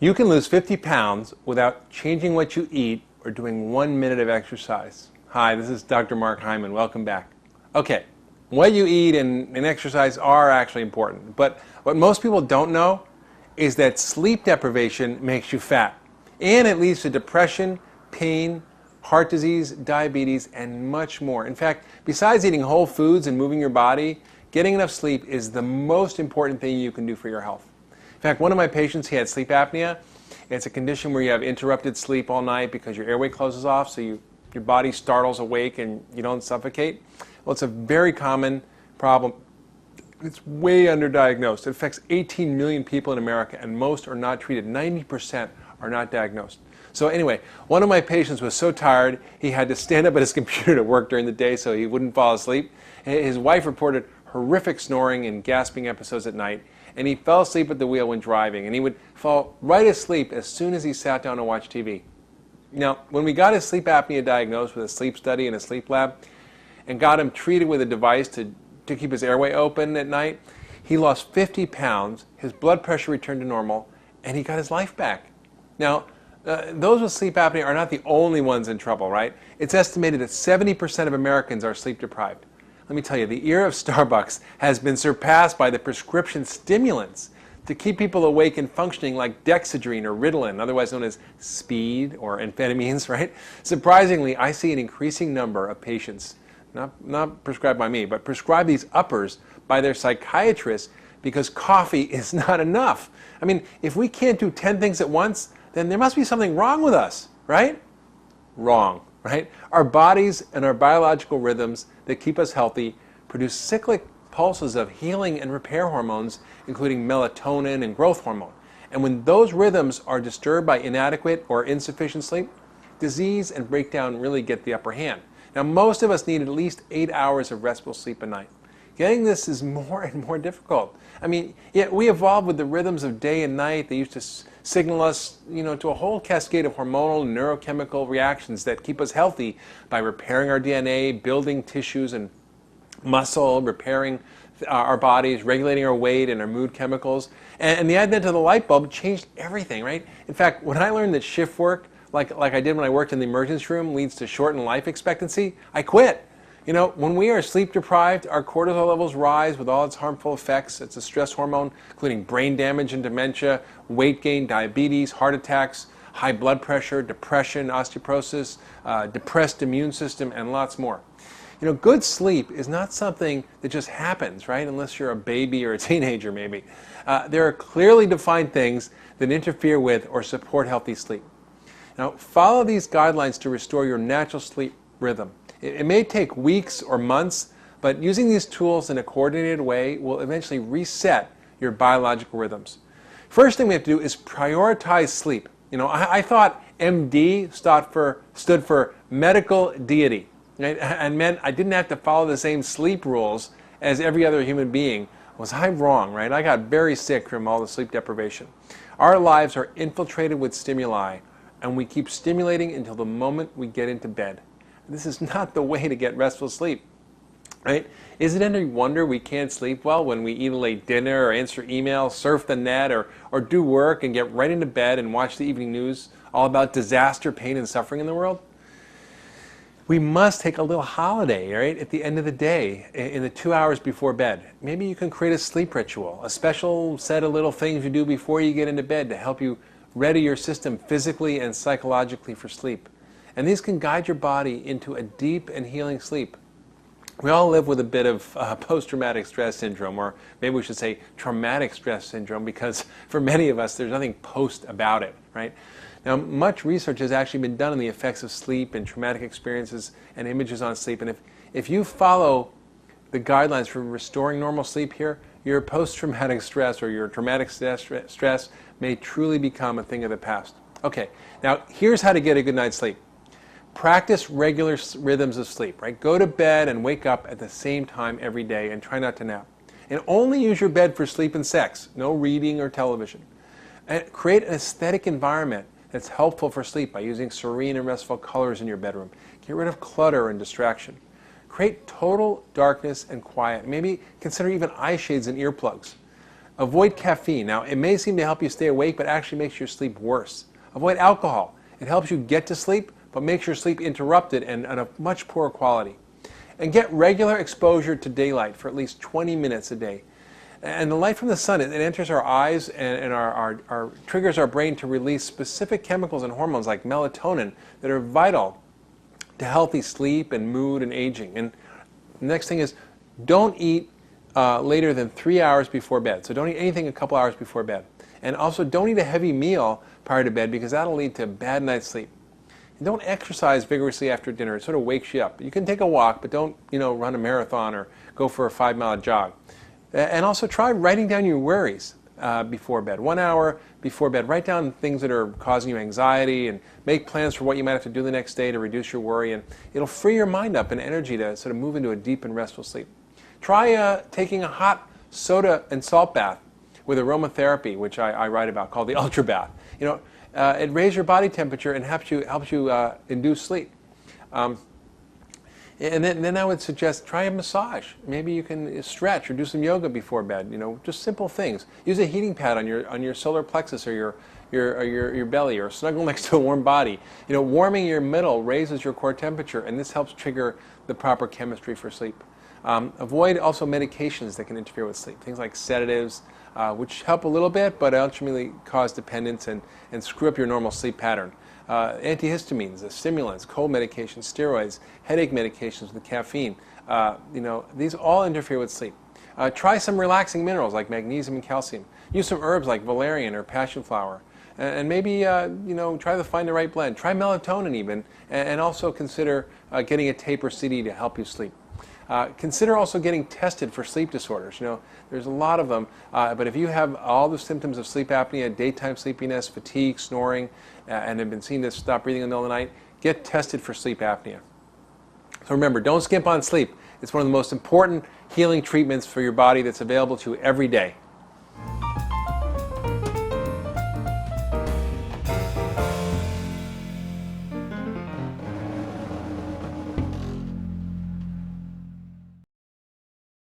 You can lose 50 pounds without changing what you eat or doing 1 minute of exercise. Hi, this is Dr. Mark Hyman. Welcome back. Okay, what you eat and exercise are actually important, but what most people don't know is that sleep deprivation makes you fat, and it leads to depression, pain, heart disease, diabetes, and much more. In fact, besides eating whole foods and moving your body, getting enough sleep is the most important thing you can do for your health. In fact, one of my patients, he had sleep apnea. It's a condition where you have interrupted sleep all night because your airway closes off, so your body startles awake and you don't suffocate. Well, it's a very common problem. It's way underdiagnosed. It affects 18 million people in America, and most are not treated. 90% are not diagnosed. So anyway, one of my patients was so tired, he had to stand up at his computer to work during the day so he wouldn't fall asleep. His wife reported horrific snoring and gasping episodes at night, and he fell asleep at the wheel when driving, and he would fall right asleep as soon as he sat down to watch TV. Now, when we got his sleep apnea diagnosed with a sleep study in a sleep lab and got him treated with a device to keep his airway open at night, he lost 50 pounds, his blood pressure returned to normal, and he got his life back. Now, those with sleep apnea are not the only ones in trouble, right? It's estimated that 70% of Americans are sleep deprived. Let me tell you, the era of Starbucks has been surpassed by the prescription stimulants to keep people awake and functioning like Dexedrine or Ritalin, otherwise known as speed or amphetamines, right? Surprisingly, I see an increasing number of patients, not prescribed by me, but prescribed these uppers by their psychiatrists because coffee is not enough. I mean, if we can't do 10 things at once, then there must be something wrong with us, right? Wrong, right? Our bodies and our biological rhythms that keep us healthy produce cyclic pulses of healing and repair hormones, including melatonin and growth hormone. And when those rhythms are disturbed by inadequate or insufficient sleep, disease and breakdown really get the upper hand. Now, most of us need at least 8 hours of restful sleep a night. Getting this is more and more difficult. I mean, yet we evolved with the rhythms of day and night. They used to signal us, to a whole cascade of hormonal and neurochemical reactions that keep us healthy by repairing our DNA, building tissues and muscle, repairing our bodies, regulating our weight and our mood chemicals. And the advent of the light bulb changed everything, right? In fact, when I learned that shift work, like I did when I worked in the emergency room, leads to shortened life expectancy, I quit. When we are sleep deprived, our cortisol levels rise with all its harmful effects. It's a stress hormone, including brain damage and dementia, weight gain, diabetes, heart attacks, high blood pressure, depression, osteoporosis, depressed immune system, and lots more. Good sleep is not something that just happens, right? Unless you're a baby or a teenager, maybe. There are clearly defined things that interfere with or support healthy sleep. Now, follow these guidelines to restore your natural sleep rhythm. It may take weeks or months, but using these tools in a coordinated way will eventually reset your biological rhythms. First thing we have to do is prioritize sleep. I thought MD stood for medical deity, right? And meant I didn't have to follow the same sleep rules as every other human being. Was I wrong, right? I got very sick from all the sleep deprivation. Our lives are infiltrated with stimuli, and we keep stimulating until the moment we get into bed. This is not the way to get restful sleep, right? Is it any wonder we can't sleep well when we eat a late dinner or answer emails, surf the net, or do work and get right into bed and watch the evening news all about disaster, pain, and suffering in the world? We must take a little holiday, right, at the end of the day, in the 2 hours before bed. Maybe you can create a sleep ritual, a special set of little things you do before you get into bed to help you ready your system physically and psychologically for sleep. And these can guide your body into a deep and healing sleep. We all live with a bit of post-traumatic stress syndrome, or maybe we should say traumatic stress syndrome, because for many of us there's nothing post about it, right? Now, much research has actually been done on the effects of sleep and traumatic experiences and images on sleep. And if you follow the guidelines for restoring normal sleep here, your post-traumatic stress or your traumatic stress may truly become a thing of the past. Okay, now here's how to get a good night's sleep. Practice regular rhythms of sleep, right? Go to bed and wake up at the same time every day and try not to nap. And only use your bed for sleep and sex, no reading or television. And create an aesthetic environment that's helpful for sleep by using serene and restful colors in your bedroom. Get rid of clutter and distraction. Create total darkness and quiet. Maybe consider even eye shades and earplugs. Avoid caffeine. Now, it may seem to help you stay awake, but actually makes your sleep worse. Avoid alcohol. It helps you get to sleep, but makes your sleep interrupted and of much poorer quality. And get regular exposure to daylight for at least 20 minutes a day. And the light from the sun, it enters our eyes and our triggers our brain to release specific chemicals and hormones like melatonin that are vital to healthy sleep and mood and aging. And the next thing is, don't eat later than 3 hours before bed. So don't eat anything a couple hours before bed. And also don't eat a heavy meal prior to bed because that'll lead to a bad night's sleep. And don't exercise vigorously after dinner. It sort of wakes you up. You can take a walk, but don't run a marathon or go for a 5-mile jog. And also try writing down your worries before bed. 1 hour before bed, write down things that are causing you anxiety and make plans for what you might have to do the next day to reduce your worry. And it'll free your mind up and energy to sort of move into a deep and restful sleep. Try taking a hot soda and salt bath with aromatherapy, which I write about, called the Ultra Bath. It raises your body temperature and helps you induce sleep. And then I would suggest try a massage. Maybe you can stretch or do some yoga before bed. Just simple things. Use a heating pad on your solar plexus or your belly, or snuggle next to a warm body. Warming your middle raises your core temperature, and this helps trigger the proper chemistry for sleep. Avoid also medications that can interfere with sleep. Things like sedatives, which help a little bit, but ultimately cause dependence and screw up your normal sleep pattern. Antihistamines, stimulants, cold medications, steroids, headache medications with caffeine. These all interfere with sleep. Try some relaxing minerals like magnesium and calcium. Use some herbs like valerian or passion flower. And maybe try to find the right blend. Try melatonin even, and also consider getting a tape or CD to help you sleep. Consider also getting tested for sleep disorders. There's a lot of them, but if you have all the symptoms of sleep apnea, daytime sleepiness, fatigue, snoring, and have been seen to stop breathing in the middle of the night, get tested for sleep apnea. So remember, don't skimp on sleep. It's one of the most important healing treatments for your body that's available to you every day.